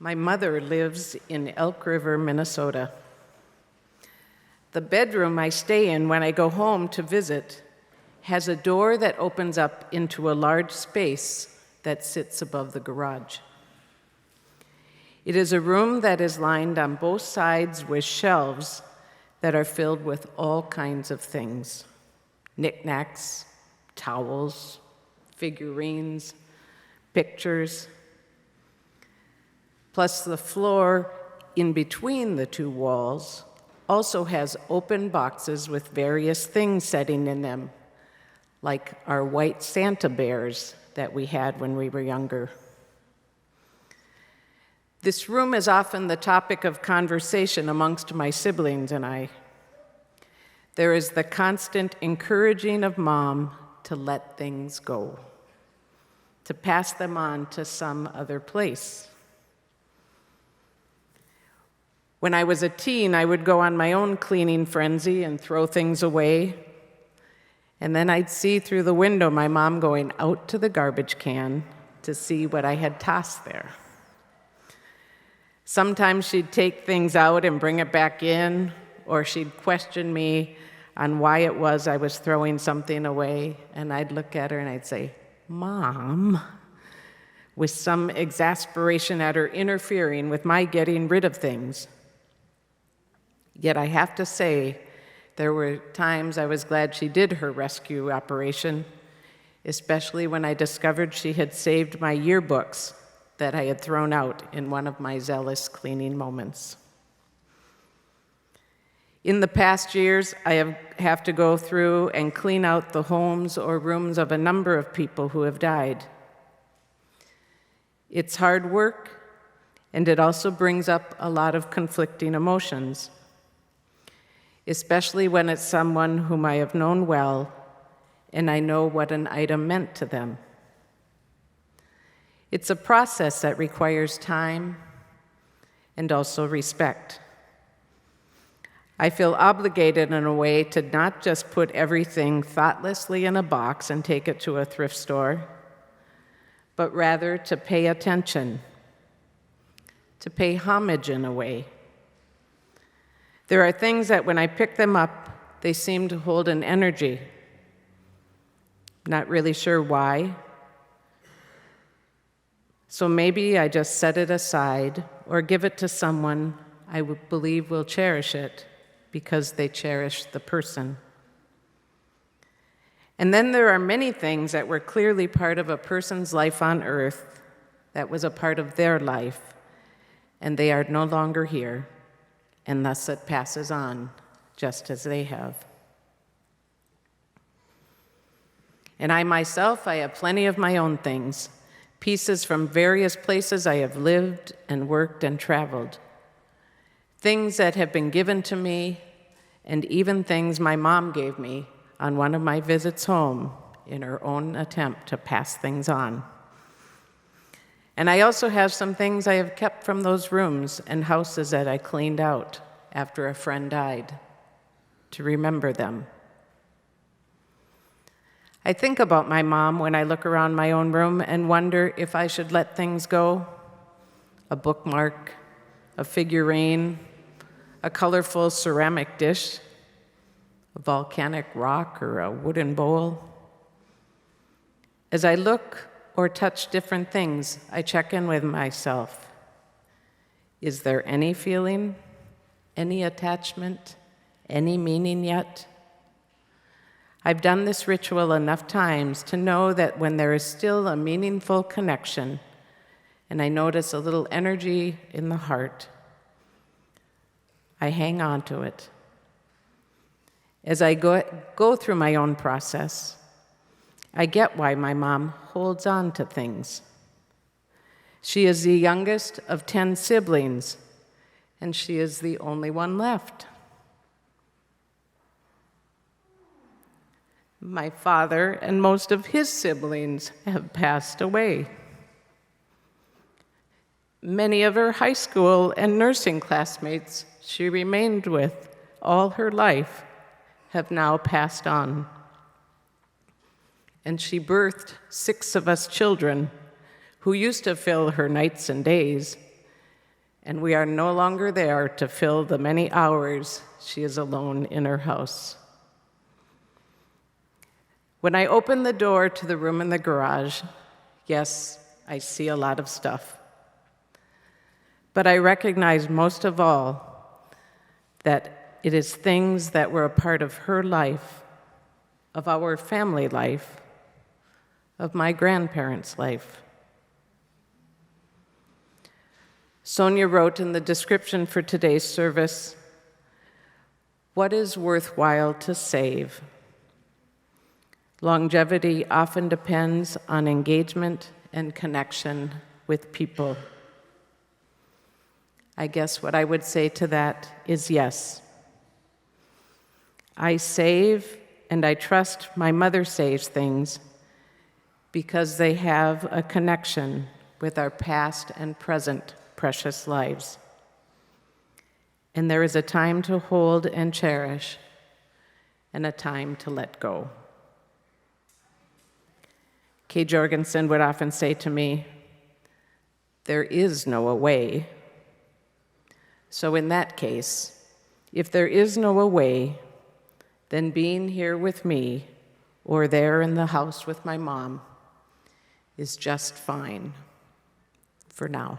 My mother lives in Elk River, Minnesota. The bedroom I stay in when I go home to visit has a door that opens up into a large space that sits above the garage. It is a room that is lined on both sides with shelves that are filled with all kinds of things: knickknacks, towels, figurines, pictures. Plus, the floor in between the two walls also has open boxes with various things sitting in them, like our white Santa bears that we had when we were younger. This room is often the topic of conversation amongst my siblings and I. There is the constant encouraging of Mom to let things go, to pass them on to some other place. When I was a teen, I would go on my own cleaning frenzy and throw things away. And then I'd see through the window my mom going out to the garbage can to see what I had tossed there. Sometimes she'd take things out and bring it back in, or she'd question me on why it was I was throwing something away. And I'd look at her and I'd say, "Mom," with some exasperation at her interfering with my getting rid of things. Yet I have to say, there were times I was glad she did her rescue operation, especially when I discovered she had saved my yearbooks that I had thrown out in one of my zealous cleaning moments. In the past years, I have to go through and clean out the homes or rooms of a number of people who have died. It's hard work, and it also brings up a lot of conflicting emotions, especially when it's someone whom I have known well and I know what an item meant to them. It's a process that requires time and also respect. I feel obligated in a way to not just put everything thoughtlessly in a box and take it to a thrift store, but rather to pay attention, to pay homage in a way. There are things that when I pick them up, they seem to hold an energy. Not really sure why. So maybe I just set it aside or give it to someone I believe will cherish it because they cherish the person. And then there are many things that were clearly part of a person's life on earth that was a part of their life, and they are no longer here. And thus it passes on, just as they have. And I myself, I have plenty of my own things, pieces from various places I have lived and worked and traveled, things that have been given to me, and even things my mom gave me on one of my visits home in her own attempt to pass things on. And I also have some things I have kept from those rooms and houses that I cleaned out after a friend died, to remember them. I think about my mom when I look around my own room and wonder if I should let things go. A bookmark, a figurine, a colorful ceramic dish, a volcanic rock, or a wooden bowl. As I look or touch different things, I check in with myself. Is there any feeling, any attachment, any meaning yet? I've done this ritual enough times to know that when there is still a meaningful connection, and I notice a little energy in the heart, I hang on to it. As I go through my own process, I get why my mom holds on to things. She is the youngest of 10 siblings, and she is the only one left. My father and most of his siblings have passed away. Many of her high school and nursing classmates she remained with all her life have now passed on. And she birthed 6 of us children who used to fill her nights and days, and we are no longer there to fill the many hours she is alone in her house. When I open the door to the room in the garage, yes, I see a lot of stuff. But I recognize most of all that it is things that were a part of her life, of our family life, of my grandparents' life. Sonia wrote in the description for today's service, "What is worthwhile to save? Longevity often depends on engagement and connection with people." I guess what I would say to that is yes. I save and I trust my mother saves things because they have a connection with our past and present precious lives. And there is a time to hold and cherish and a time to let go. Kay Jorgensen would often say to me, "There is no away." So in that case, if there is no away, then being here with me or there in the house with my mom is just fine for now.